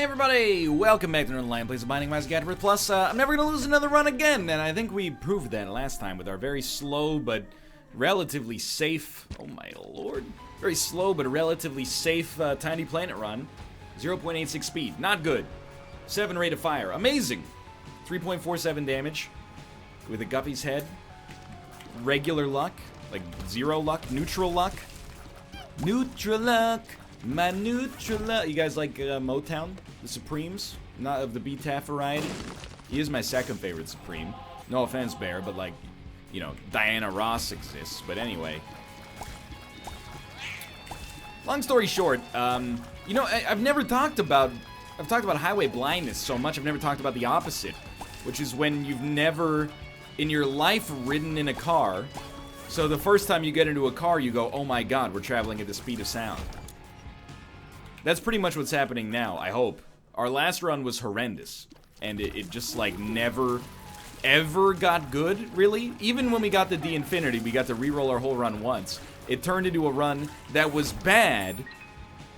Hey everybody, welcome back to Northernlion, Plays of Binding of Isaac AFTERBIRTH Plus. I'm never gonna lose another run again, and I think we proved that last time with our very slow but relatively safe, oh my lord, very slow but relatively safe Tiny Planet run. 0.86 speed, not good. 7 rate of fire, amazing. 3.47 damage with a Guppy's head. Regular luck, like 0 luck, neutral luck. Neutral luck. My neutral luck. You guys like Motown? The Supremes? Not of the BTAF variety? He is my second favorite Supreme. No offense, Bear, but like, you know, Diana Ross exists. But anyway. Long story short, you know, I've never talked about... I've talked about highway blindness so much, I've never talked about the opposite. Which is when you've never, in your life, ridden in a car. So the first time you get into a car, you go, oh my god, we're traveling at the speed of sound. That's pretty much what's happening now, I hope. Our last run was horrendous. And it just, like, never, ever got good, really. Even when we got the D-Infinity, we got to re-roll our whole run once. It turned into a run that was bad,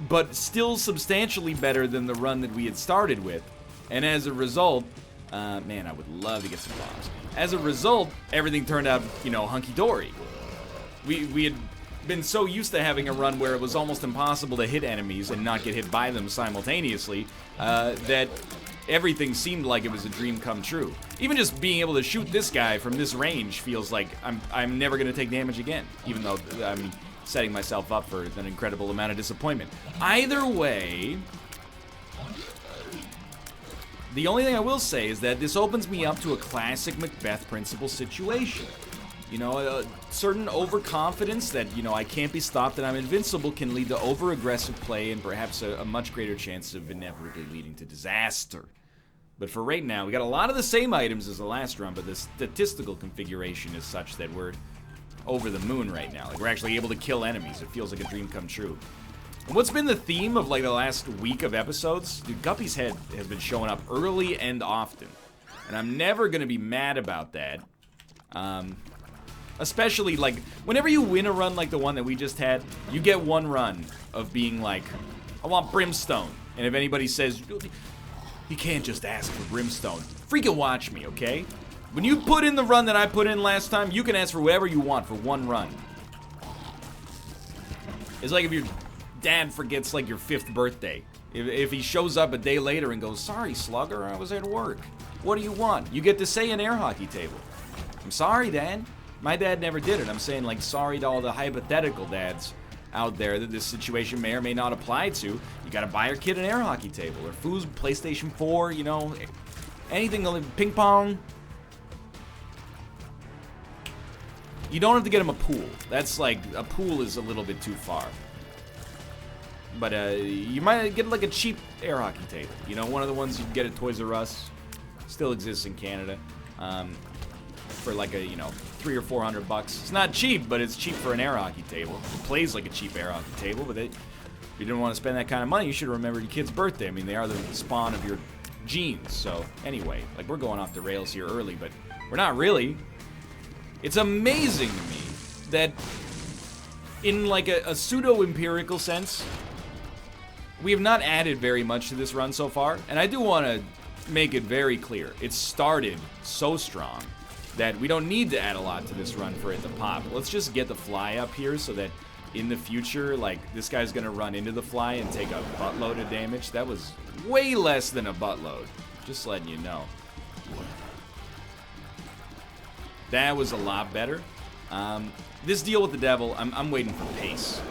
but still substantially better than the run that we had started with. And as a result, man, I would love to get some bombs. As a result, everything turned out, you know, hunky-dory. We had been so used to having a run where it was almost impossible to hit enemies and not get hit by them simultaneously, that everything seemed like it was a dream come true. Even just being able to shoot this guy from this range feels like I'm never going to take damage again, even though I'm setting myself up for an incredible amount of disappointment. Either way, the only thing I will say is that this opens me up to a classic Macbeth principle situation. You know, a certain overconfidence that, you know, I can't be stopped and I'm invincible can lead to over-aggressive play and perhaps a much greater chance of inevitably leading to disaster. But for right now, we got a lot of the same items as the last run, but the statistical configuration is such that we're over the moon right now. Like, we're actually able to kill enemies. It feels like a dream come true. And what's been the theme of, like, the last week of episodes? Dude, Guppy's head has been showing up early and often. And I'm never gonna be mad about that. Especially, like, whenever you win a run like the one that we just had, you get one run of being like, I want brimstone. And if anybody says, you can't just ask for brimstone, freaking watch me, okay? When you put in the run that I put in last time, you can ask for whatever you want for one run. It's like if your dad forgets, like, your 5th birthday. If he shows up a day later and goes, sorry, slugger, I was at work. What do you want? You get to say an air hockey table. I'm sorry, Dad. My dad never did it. I'm saying, like, sorry to all the hypothetical dads out there that this situation may or may not apply to. You gotta buy your kid an air hockey table, or food, PlayStation 4, you know, anything, ping pong. You don't have to get him a pool. That's like, a pool is a little bit too far. But you might get, like, a cheap air hockey table. You know, one of the ones you can get at Toys R Us. Still exists in Canada. For like a, you know, $300 or $400. It's not cheap, but it's cheap for an air hockey table. It plays like a cheap air hockey table, but if you didn't want to spend that kind of money, you should have remembered your kid's birthday. I mean, they are the spawn of your genes. So anyway, like, we're going off the rails here early, but we're not really. It's amazing to me that in, like, a pseudo-empirical sense, we have not added very much to this run so far. And I do want to make it very clear. It started so strong that we don't need to add a lot to this run for it to pop. Let's just get the fly up here so that in the future, like, this guy's gonna run into the fly and take a buttload of damage. That was way less than a buttload. Just letting you know. That was a lot better. This deal with the devil, I'm waiting for pace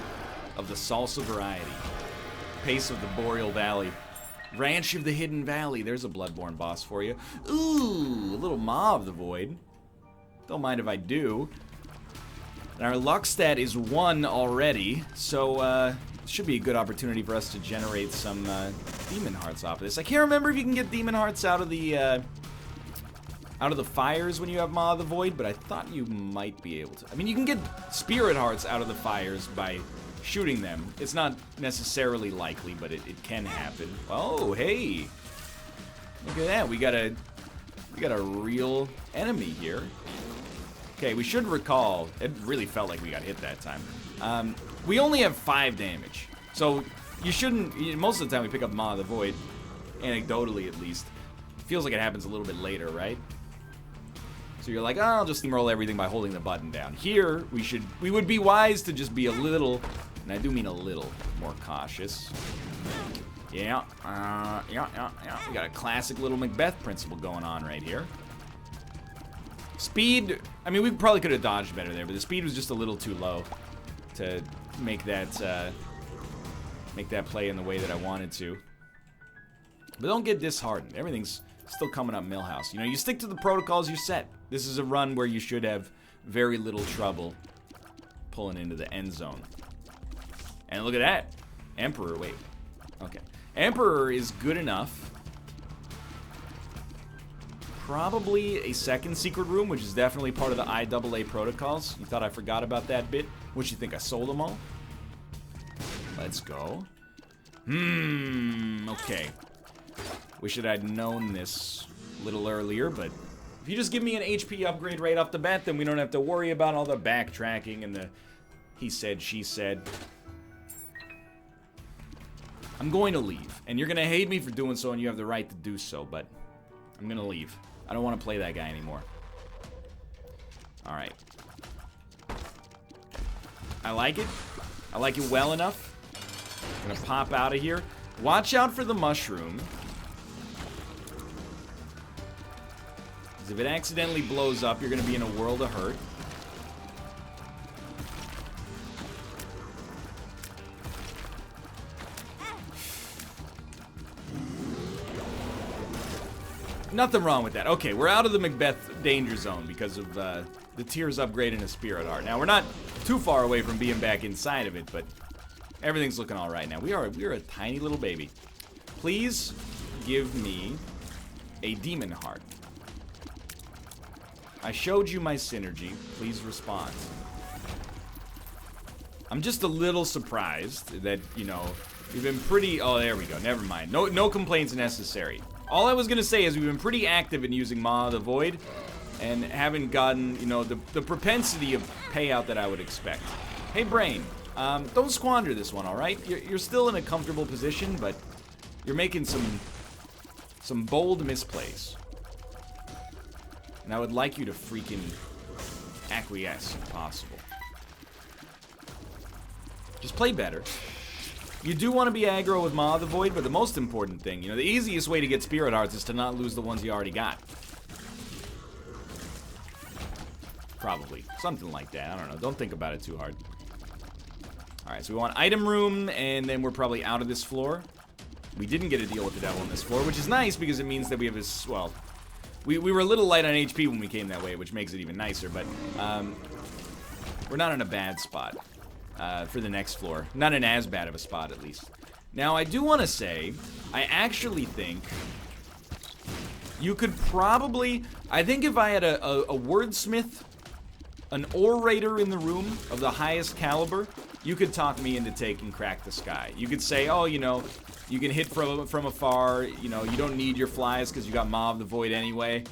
of the salsa variety. Pace of the Boreal Valley. Ranch of the Hidden Valley. There's a Bloodborne boss for you. Ooh, a little Maw of the Void. Don't mind if I do. And our luck stat is 1 already, so should be a good opportunity for us to generate some demon hearts off of this. I can't remember if you can get demon hearts out of the fires when you have Maw of the Void, but I thought you might be able to. I mean, you can get spirit hearts out of the fires by shooting them. It's not necessarily likely, but it can happen. Oh, hey. Look at that. We got a real enemy here. Okay, we should recall, it really felt like we got hit that time. We only have 5 damage. So you shouldn't, most of the time we pick up Maw of the Void. anecdotally at least. It feels like it happens a little bit later, right? So you're like, oh, I'll just steamroll everything by holding the button down. Here, we would be wise to just be a little, and I do mean a little, more cautious. Yeah. We got a classic little Macbeth principle going on right here. Speed, I mean, we probably could have dodged better there, but the speed was just a little too low to make that play in the way that I wanted to. But don't get disheartened. Everything's still coming up Millhouse. You know, you stick to the protocols, you're set. This is a run where you should have very little trouble pulling into the end zone. And look at that. Emperor, wait. Okay. Emperor is good enough. Probably a second secret room, which is definitely part of the IAA protocols. You thought I forgot about that bit? What you think, I sold them all? Let's go. Okay. Wish that I'd known this a little earlier, but if you just give me an HP upgrade right off the bat, then we don't have to worry about all the backtracking and the he said, she said. I'm going to leave, and you're going to hate me for doing so, and you have the right to do so, but I'm going to leave. I don't want to play that guy anymore. Alright. I like it. I like it well enough. I'm going to pop out of here. Watch out for the mushroom. Because if it accidentally blows up, you're going to be in a world of hurt. Nothing wrong with that. Okay, we're out of the Macbeth danger zone because of the Tears upgrade and a Spirit Heart. Now, we're not too far away from being back inside of it, but everything's looking all right now. We're a tiny little baby. Please give me a Demon Heart. I showed you my synergy. Please respond. I'm just a little surprised that, you know, we've been pretty... Oh, there we go. Never mind. No complaints necessary. All I was going to say is we've been pretty active in using Maw of the Void and haven't gotten, you know, the propensity of payout that I would expect. Hey, Brain, don't squander this one, all right? You're still in a comfortable position, but you're making some bold misplays. And I would like you to freaking acquiesce if possible. Just play better. You do want to be aggro with Maw of the Void, but the most important thing, you know, the easiest way to get Spirit Hearts is to not lose the ones you already got. Probably. Something like that. I don't know. Don't think about it too hard. Alright, so we want item room, and then we're probably out of this floor. We didn't get to deal with the devil on this floor, which is nice because it means that we have this, well, we were a little light on HP when we came that way, which makes it even nicer, but we're not in a bad spot. For the next floor. Not in as bad of a spot, at least. Now, I do want to say, I actually think you could probably... I think if I had a wordsmith, an orator in the room of the highest caliber, you could talk me into taking Crack the Sky. You could say, oh, you know, you can hit from afar, you know, you don't need your flies because you got Maw of the Void anyway.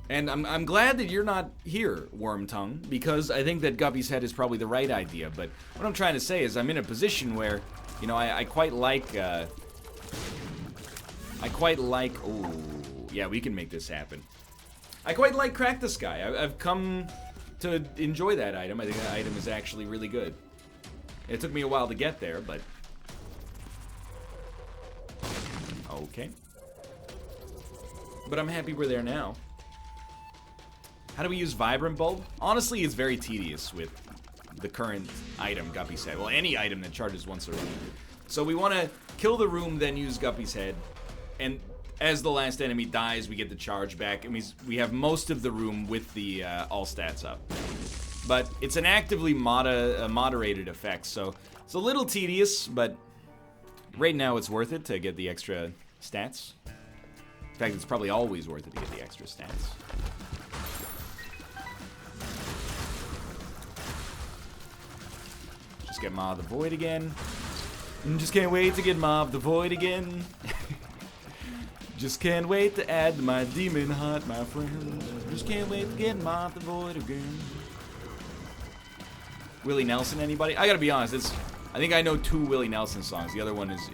And I'm glad that you're not here, Wormtongue, because I think that Guppy's Head is probably the right idea. But what I'm trying to say is I'm in a position where, you know, I quite like, oh, yeah, we can make this happen. I quite like Crack the Sky. I've come to enjoy that item. I think that item is actually really good. It took me a while to get there, but... Okay. But I'm happy we're there now. How do we use Vibrant Bulb? Honestly, it's very tedious with the current item, Guppy's Head. Well, any item that charges once a room. So we want to kill the room, then use Guppy's Head. And as the last enemy dies, we get the charge back. And we have most of the room with the all stats up. But it's an actively moderated effect, so it's a little tedious, but right now it's worth it to get the extra stats. In fact, it's probably always worth it to get the extra stats. Just get Maw of the Void again. Just can't wait to get Maw of the Void again. Just can't wait to add my Demon Heart, my friend. Just can't wait to get Maw of the Void again. Willie Nelson, anybody? I gotta be honest, I think I know 2 Willie Nelson songs. The other one is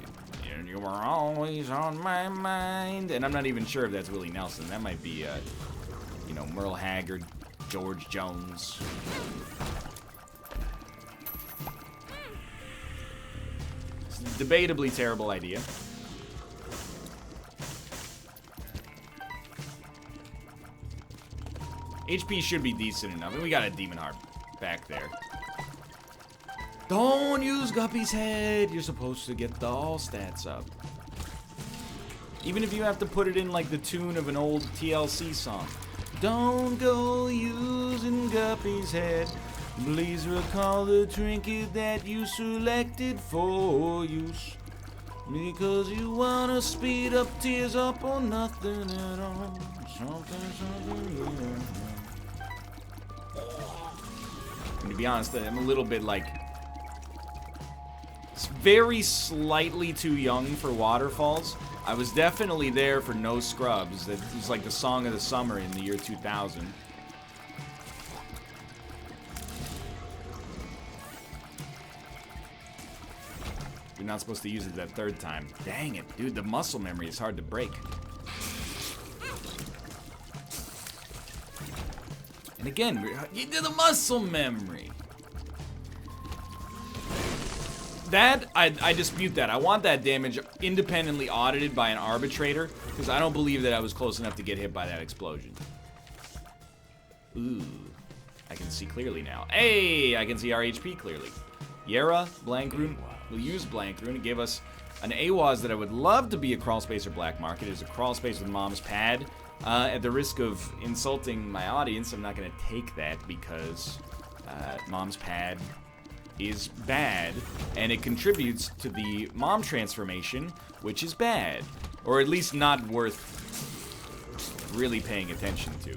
You were always on my mind. And I'm not even sure if that's Willie Nelson. That might be, you know, Merle Haggard, George Jones. It's a debatably terrible idea. HP should be decent enough. And we got a Demon Heart back there. Don't use Guppy's head. You're supposed to get the all stats up. Even if you have to put it in like the tune of an old TLC song. Don't go using Guppy's head. Please recall the trinket that you selected for use. Because you wanna speed up, tears up, or nothing at all. Something. And to be honest, I'm a little bit like... It's very slightly too young for waterfalls. I was definitely there for No Scrubs. That was like the song of the summer in the year 2000. You're not supposed to use it that third time. Dang it, dude, the muscle memory is hard to break. And again, you did the muscle memory. That, I dispute that. I want that damage independently audited by an arbitrator, because I don't believe that I was close enough to get hit by that explosion. Ooh, I can see clearly now. Hey, I can see our HP clearly. Yera, Blank Rune, we'll use Blank Rune. It gave us an AWAS that I would love to be a crawl space or black market. It is a crawl space with Mom's Pad. At the risk of insulting my audience, I'm not going to take that because Mom's Pad is bad, and it contributes to the mom transformation, which is bad. Or at least not worth really paying attention to.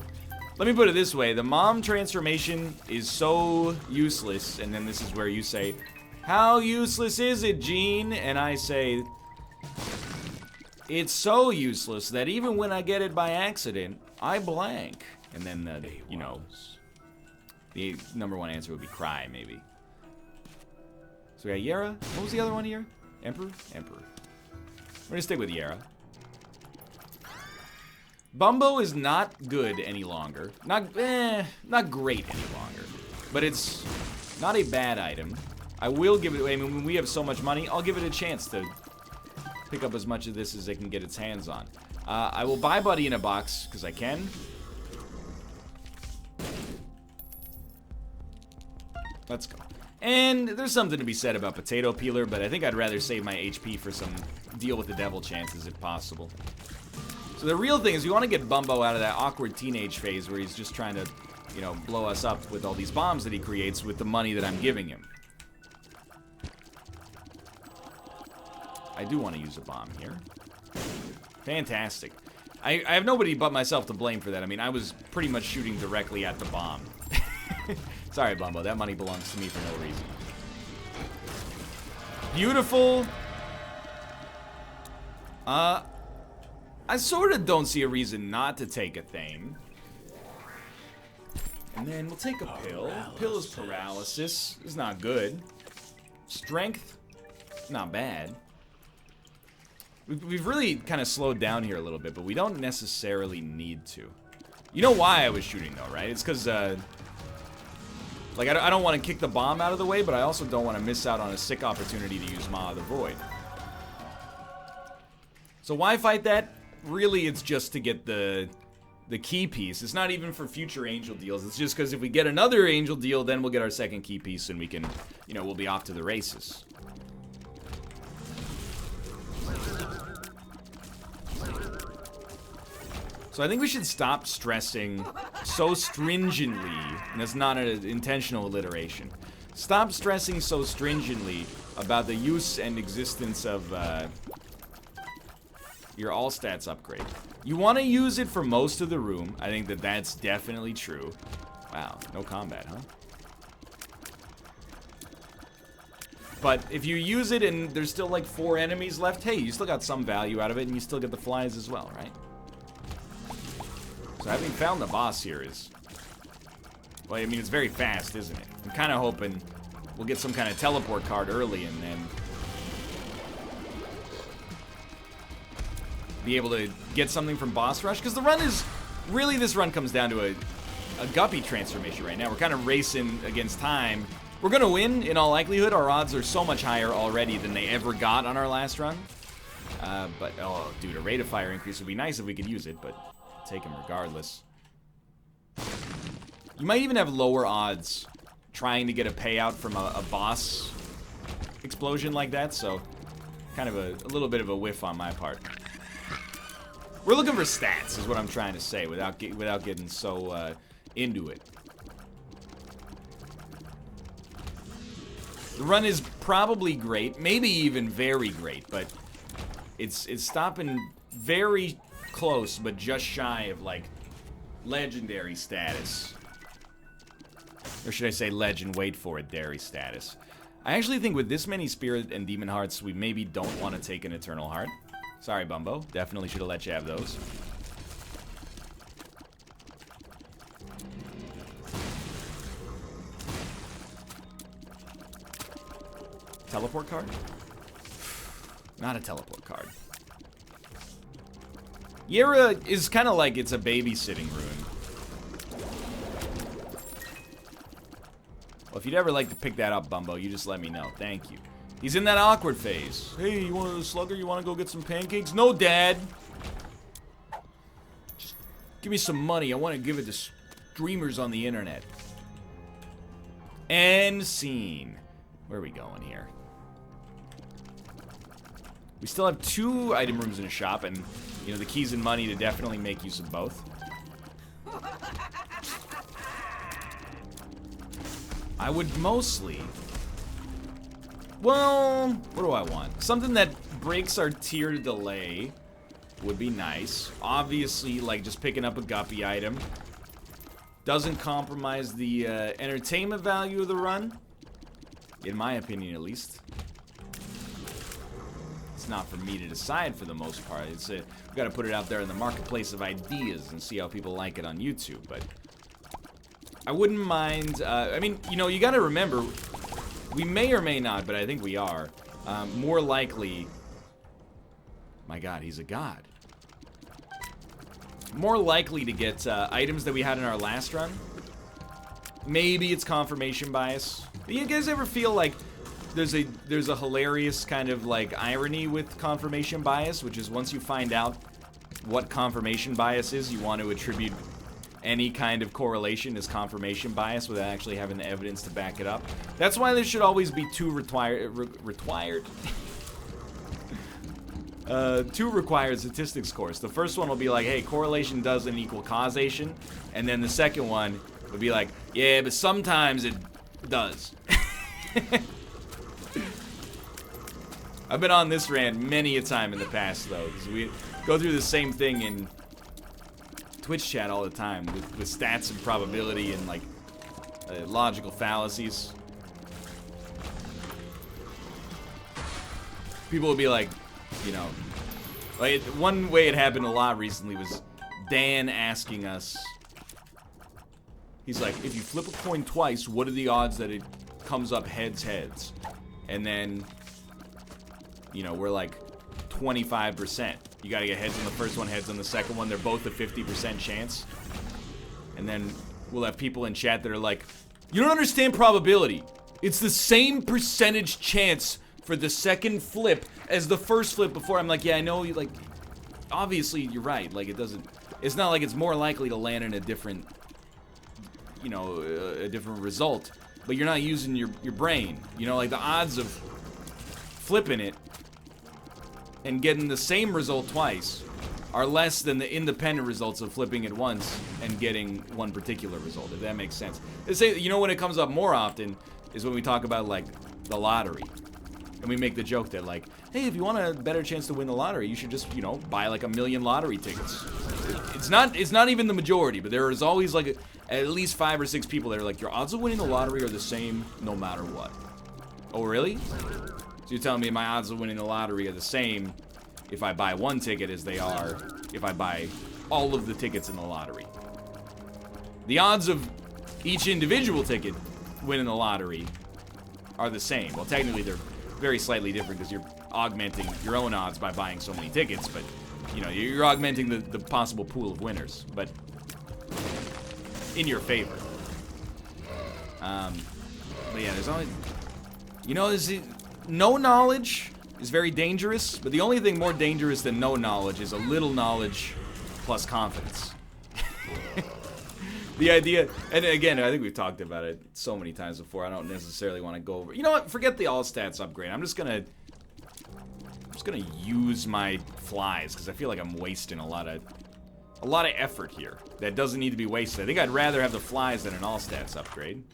Let me put it this way, the mom transformation is so useless, and then this is where you say, how useless is it, Gene? And I say, it's so useless that even when I get it by accident, I blank. And then, you know, the number one answer would be cry, maybe. So we got Yera. What was the other one here? Emperor? Emperor. We're gonna stick with Yera. Bumbo is not good any longer. Not great any longer. But it's not a bad item. I will give it away. I mean, when we have so much money, I'll give it a chance to pick up as much of this as it can get its hands on. I will buy Buddy in a box, because I can. Let's go. And there's something to be said about Potato Peeler, but I think I'd rather save my HP for some deal with the devil chances if possible. So the real thing is we want to get Bumbo out of that awkward teenage phase where he's just trying to, you know, blow us up with all these bombs that he creates with the money that I'm giving him. I do want to use a bomb here. Fantastic. I have nobody but myself to blame for that. I mean, I was pretty much shooting directly at the bomb. Sorry, Bumbo. That money belongs to me for no reason. Beautiful. I sort of don't see a reason not to take a thing. And then we'll take a pill. Pill is paralysis. It's not good. Strength. Not bad. We've really kind of slowed down here a little bit, but we don't necessarily need to. You know why I was shooting, though, right? It's because, like, I don't want to kick the bomb out of the way, but I also don't want to miss out on a sick opportunity to use Maw of the Void. So why fight that? Really, it's just to get the key piece. It's not even for future angel deals. It's just because if we get another angel deal, then we'll get our second key piece and we can, you know, we'll be off to the races. So I think we should stop stressing so stringently, and that's not an intentional alliteration. Stop stressing so stringently about the use and existence of your all stats upgrade. You want to use it for most of the room. I think that that's definitely true. Wow, no combat, huh? But if you use it and there's still like 4 enemies left, hey, you still got some value out of it and you still get the flies as well, right? So having found the boss here is... Well, I mean, it's very fast, isn't it? I'm kind of hoping we'll get some kind of teleport card early and then... be able to get something from boss rush, because the run is really, this run comes down to a guppy transformation right now. We're kind of racing against time. We're gonna win in all likelihood. Our odds are so much higher already than they ever got on our last run. But oh dude, a rate of fire increase would be nice if we could use it, but take them regardless. You might even have lower odds trying to get a payout from a boss explosion like that, so kind of a little bit of a whiff on my part. We're looking for stats, is what I'm trying to say, without getting so into it. The run is probably great, maybe even very great, but it's stopping very close, but just shy of like legendary status. Or should I say legend, wait for it, dairy status. I actually think with this many spirit and demon hearts, we maybe don't want to take an eternal heart. Sorry, Bumbo. Definitely should have let you have those. Teleport card? Not a teleport card. Yera is kind of like it's a babysitting ruin. Well, if you'd ever like to pick that up, Bumbo, you just let me know. Thank you. He's in that awkward phase. Hey, you want a slugger? You want to go get some pancakes? No, Dad. Just give me some money. I want to give it to streamers on the internet. And scene. Where are we going here? We still have 2 item rooms in a shop, and, you know, the keys and money to definitely make use of both. I would mostly... Well, what do I want? Something that breaks our tier delay would be nice. Obviously, like, just picking up a guppy item doesn't compromise the entertainment value of the run. In my opinion, at least. It's not for me to decide for the most part. It's we've got to put it out there in the marketplace of ideas and see how people like it on YouTube. But I wouldn't mind. I mean, you know, you got to remember, we may or may not, but I think we are more likely. My God, he's a god. More likely to get items that we had in our last run. Maybe it's confirmation bias. Do you guys ever feel like there's a hilarious kind of like irony with confirmation bias, which is once you find out what confirmation bias is, you want to attribute any kind of correlation as confirmation bias without actually having the evidence to back it up. That's why there should always be two required statistics course. The first one will be like, hey, correlation doesn't equal causation, and then the second one would be like, yeah, but sometimes it does. I've been on this rant many a time in the past, though, because we go through the same thing in Twitch chat all the time with stats and probability and, like, logical fallacies. People will be like, you know, like, one way it happened a lot recently was Dan asking us, he's like, if you flip a coin twice, what are the odds that it comes up heads? And then, you know, we're like 25%. You gotta get heads on the first one, heads on the second one. They're both a 50% chance. And then we'll have people in chat that are like, you don't understand probability. It's the same percentage chance for the second flip as the first flip before. I'm like, yeah, I know, like, obviously you're right. Like, it's not like it's more likely to land in a different, you know, a different result. But you're not using your brain. You know, like, the odds of flipping it and getting the same result twice are less than the independent results of flipping it once and getting one particular result, if that makes sense. They say, you know, when it comes up more often is when we talk about, like, the lottery. And we make the joke that, like, hey, if you want a better chance to win the lottery, you should just, you know, buy like 1 million lottery tickets. It's not even the majority, but there is always like at least 5 or 6 people that are like, your odds of winning the lottery are the same no matter what. Oh, really? So you're telling me my odds of winning the lottery are the same if I buy one ticket as they are if I buy all of the tickets in the lottery. The odds of each individual ticket winning the lottery are the same. Well, technically they're very slightly different because you're augmenting your own odds by buying so many tickets, but You know, you're augmenting the possible pool of winners, but in your favor. But yeah, there's always, you know, no knowledge is very dangerous, but the only thing more dangerous than no knowledge is a little knowledge plus confidence. The idea, and again, I think we've talked about it so many times before, I don't necessarily want to go over. You know what? Forget the all stats upgrade. I'm just gonna use my flies because I feel like I'm wasting a lot of effort here that doesn't need to be wasted. I think I'd rather have the flies than an all stats upgrade.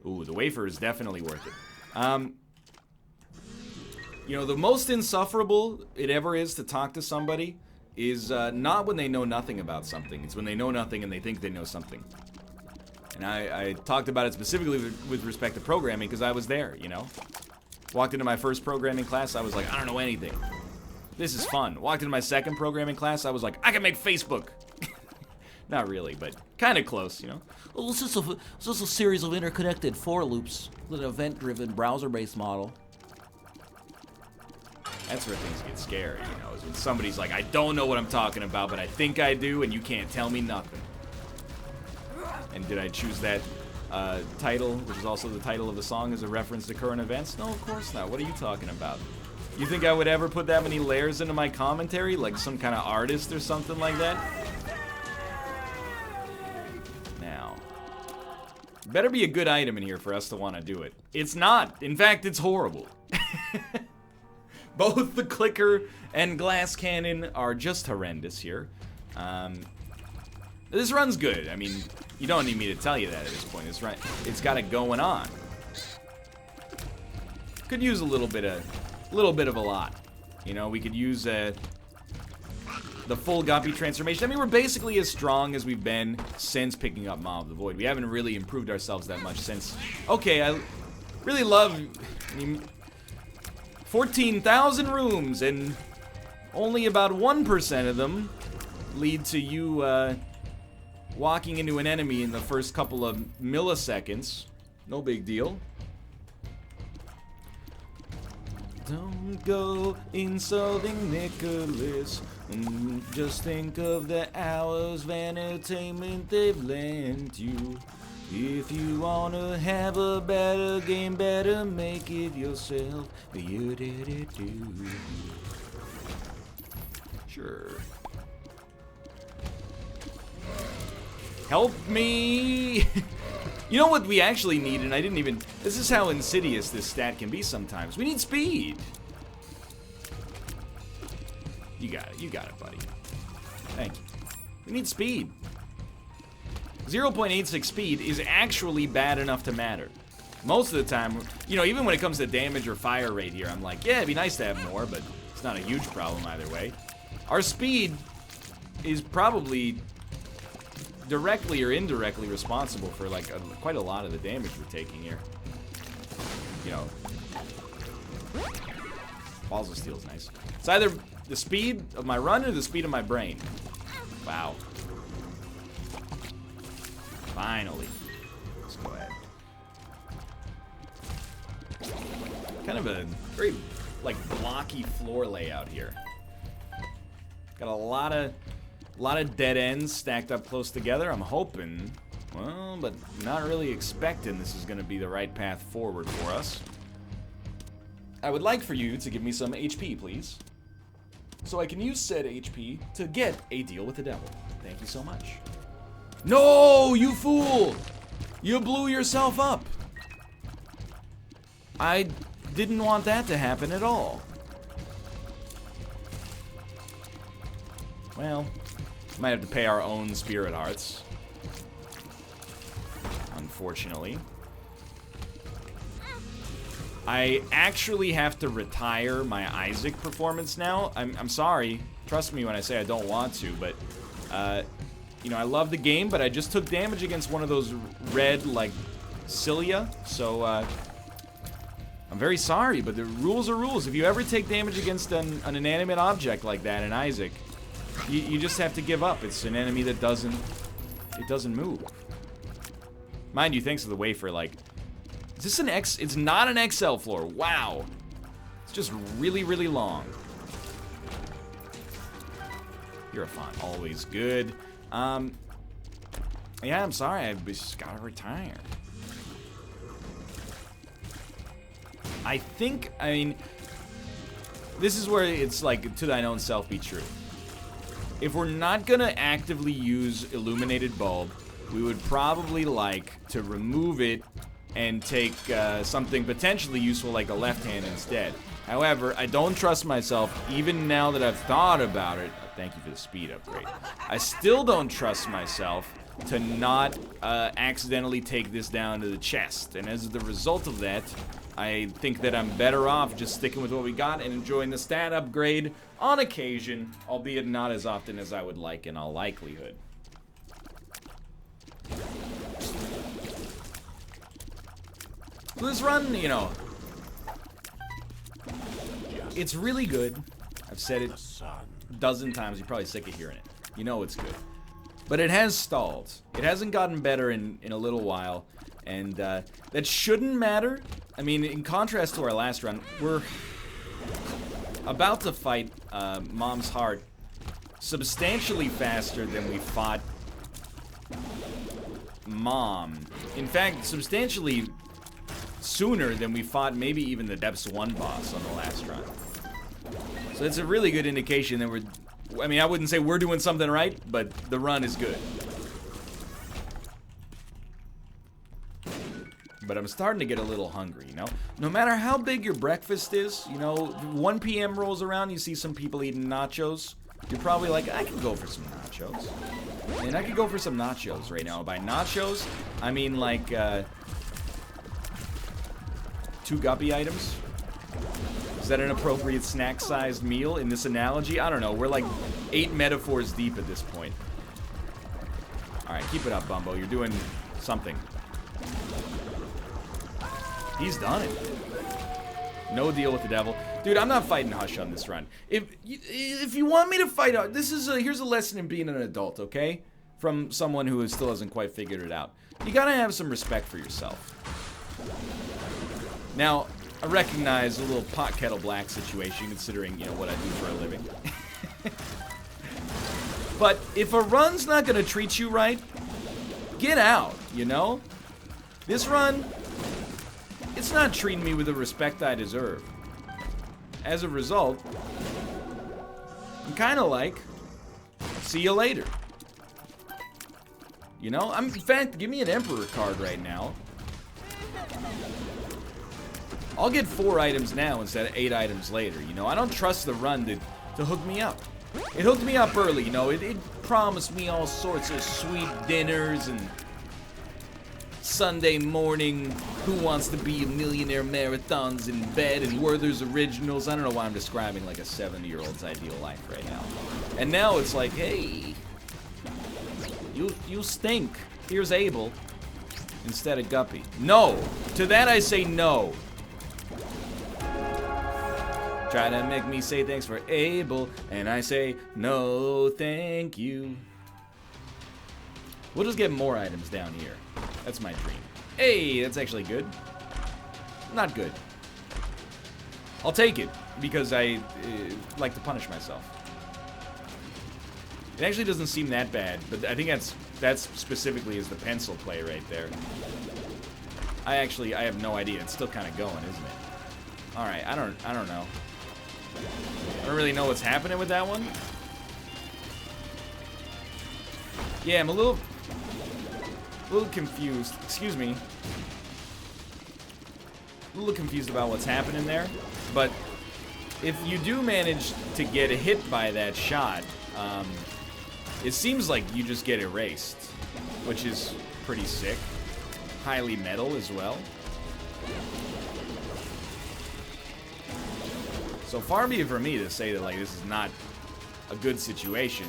Ooh, the wafer is definitely worth it. You know, the most insufferable it ever is to talk to somebody is not when they know nothing about something. It's when they know nothing and they think they know something. And I talked about it specifically with respect to programming because I was there, you know. Walked into my first programming class, I was like, I don't know anything. This is fun. Walked into my second programming class, I was like, I can make Facebook. Not really, but kind of close, you know. Well, it's just a series of interconnected for loops with an event-driven browser-based model. That's where things get scary, you know, is when somebody's like, I don't know what I'm talking about, but I think I do, and you can't tell me nothing. And did I choose that title, which is also the title of the song, as a reference to current events? No, of course not. What are you talking about? You think I would ever put that many layers into my commentary, like some kind of artist or something like that? Now, better be a good item in here for us to want to do it. It's not. In fact, it's horrible. Both the clicker and glass cannon are just horrendous here. This run's good. I mean, you don't need me to tell you that at this point. It's got it going on. Could use a little bit of a lot. You know, we could use the full Guppy transformation. I mean, we're basically as strong as we've been since picking up Maw of the Void. We haven't really improved ourselves that much since. Okay, I really love. I mean, 14,000 rooms, and only about 1% of them lead to you walking into an enemy in the first couple of milliseconds. No big deal. Don't go insulting Nicholas. Just think of the hours of entertainment they've lent you. If you wanna have a better game, better make it yourself. Sure. Help me! You know what we actually need, and I didn't even... This is how insidious this stat can be sometimes. We need speed! You got it, buddy. Thank you. We need speed. 0.86 speed is actually bad enough to matter. Most of the time, you know, even when it comes to damage or fire rate here, I'm like, yeah, it'd be nice to have more, but it's not a huge problem either way. Our speed is probably directly or indirectly responsible for, like, quite a lot of the damage we're taking here. You know. Balls of Steel is nice. It's either the speed of my run or the speed of my brain. Wow. Finally. Let's go ahead. Kind of a very, like, blocky floor layout here. Got a lot of dead ends stacked up close together. I'm hoping, well, but not really expecting this is going to be the right path forward for us. I would like for you to give me some HP, please, so I can use said HP to get a deal with the devil. Thank you so much. No, you fool! You blew yourself up. I didn't want that to happen at all. Well, might have to pay our own spirit hearts. Unfortunately. I actually have to retire my Isaac performance now. I'm sorry. Trust me when I say I don't want to, but you know, I love the game, but I just took damage against one of those red, like, cilia, so, I'm very sorry, but the rules are rules. If you ever take damage against an inanimate object like that in Isaac, you just have to give up. It's an enemy that doesn't move. Mind you, thanks to the wafer, like, is this an X? It's not an XL floor. Wow. It's just really, really long. Hierophant, always good. Yeah, I'm sorry, I just gotta retire. I mean, this is where it's like, to thine own self be true. If we're not gonna actively use Illuminated Bulb, we would probably like to remove it and take something potentially useful like the left hand instead. However, I don't trust myself, even now that I've thought about it. Thank you for the speed upgrade. I still don't trust myself to not accidentally take this down to the chest. And as the result of that, I think that I'm better off just sticking with what we got and enjoying the stat upgrade on occasion, albeit not as often as I would like in all likelihood. So this run, you know, it's really good. I've said it a dozen times. You're probably sick of hearing it. You know it's good. But it has stalled. It hasn't gotten better in a little while. And that shouldn't matter. I mean, in contrast to our last run, we're about to fight Mom's Heart substantially faster than we fought Mom. In fact, substantially sooner than we fought maybe even the Depths 1 boss on the last run. So it's a really good indication that I mean, I wouldn't say we're doing something right, but the run is good. But I'm starting to get a little hungry, you know? No matter how big your breakfast is, you know, 1 p.m. rolls around, you see some people eating nachos. You're probably like, I can go for some nachos. And I could go for some nachos right now. By nachos, I mean like 2 guppy items. Is that an appropriate snack-sized meal in this analogy? I don't know. We're like 8 metaphors deep at this point. Alright, keep it up, Bumbo. You're doing something. He's done it. No deal with the devil. Dude, I'm not fighting Hush on this run. If you want me to fight, here's a lesson in being an adult, okay? From someone who still hasn't quite figured it out. You gotta have some respect for yourself. Now, I recognize a little pot kettle black situation, considering, you know, what I do for a living. But if a run's not gonna treat you right, get out, you know? This run, it's not treating me with the respect I deserve. As a result, I'm kind of like, see you later. You know, in fact, give me an Emperor card right now. I'll get 4 items now instead of 8 items later. You know, I don't trust the run to hook me up. It hooked me up early, you know. It promised me all sorts of sweet dinners and Sunday morning, Who Wants to Be a Millionaire marathons in bed and Werther's Originals. I don't know why I'm describing like a 70-year-old's ideal life right now. And now it's like, hey, you stink. Here's Abel instead of Guppy. No. To that I say no. Try to make me say thanks for Abel, and I say no, thank you. We'll just get more items down here. That's my dream. Hey, that's actually good. Not good. I'll take it, because I like to punish myself. It actually doesn't seem that bad, but I think that's specifically is the pencil play right there. I have no idea. It's still kind of going, isn't it? All right, I don't know. I don't really know what's happening with that one. Yeah, I'm a little confused. Excuse me. A little confused about what's happening there. But if you do manage to get hit by that shot, it seems like you just get erased, which is pretty sick. Highly metal as well. So far be it for me to say that, like, this is not a good situation.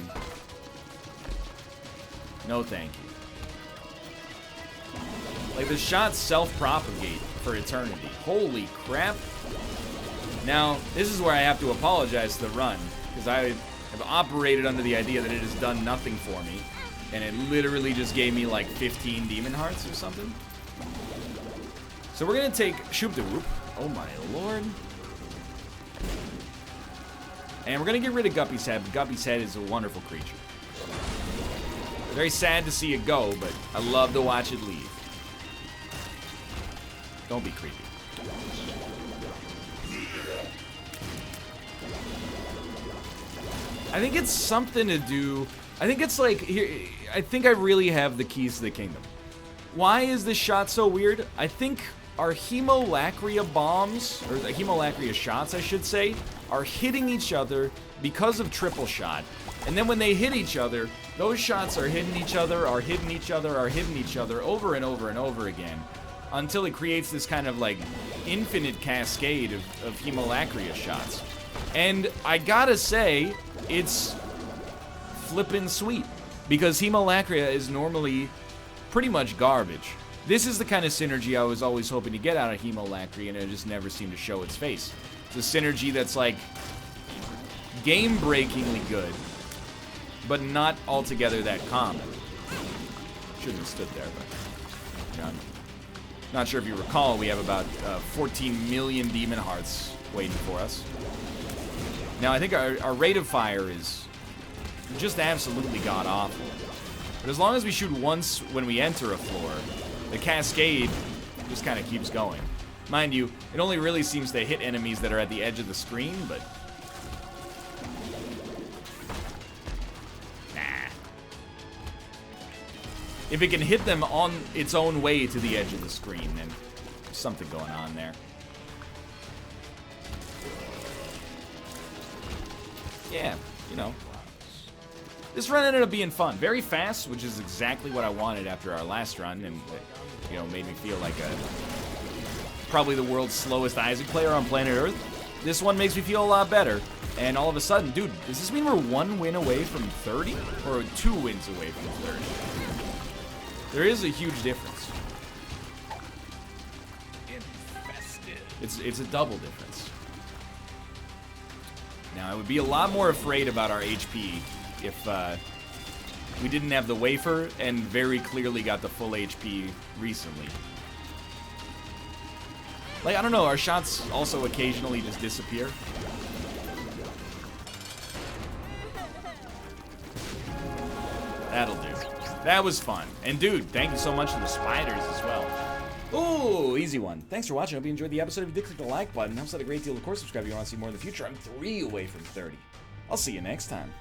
No thank you. Like, the shots self-propagate for eternity. Holy crap. Now, this is where I have to apologize to the run, because I have operated under the idea that it has done nothing for me, and it literally just gave me, like, 15 demon hearts or something. So we're gonna take Shoop-de-Whoop. Oh my lord. And we're gonna get rid of Guppy's head, but Guppy's head is a wonderful creature. Very sad to see it go, but I love to watch it leave. Don't be creepy. I think it's something to do. I think it's like here. I think I really have the keys to the kingdom. Why is this shot so weird? I think our Hemolacria bombs, or the Hemolacria shots, I should say, are hitting each other because of triple shot. And then when they hit each other, those shots are hitting each other, are hitting each other, are hitting each other over and over and over again, until it creates this kind of like infinite cascade of Hemolacria shots. And I gotta say, it's flippin' sweet, because Hemolacria is normally pretty much garbage. This is the kind of synergy I was always hoping to get out of Hemolacria, and it just never seemed to show its face. It's a synergy that's like game-breakingly good, but not altogether that common. Shouldn't have stood there, but you know, I'm not sure if you recall, we have about 14 million demon hearts waiting for us. Now, I think our rate of fire is just absolutely god-awful. But as long as we shoot once when we enter a floor, the cascade just kind of keeps going. Mind you, it only really seems to hit enemies that are at the edge of the screen, but... nah. If it can hit them on its own way to the edge of the screen, then there's something going on there. Yeah, you know. This run ended up being fun. Very fast, which is exactly what I wanted after our last run, and you know, made me feel like probably the world's slowest Isaac player on planet Earth. This one makes me feel a lot better. And all of a sudden, dude, does this mean we're 1 win away from 30? Or 2 wins away from 30? There is a huge difference. It's a double difference. Now, I would be a lot more afraid about our HP if we didn't have the wafer and very clearly got the full HP recently. Like, I don't know, our shots also occasionally just disappear. That'll do. That was fun. And dude, thank you so much to the spiders as well. Ooh, easy one. Thanks for watching. I hope you enjoyed the episode. If you did, click the like button. It helps out a great deal. Of course, subscribe if you want to see more in the future. I'm 3 away from 30. I'll see you next time.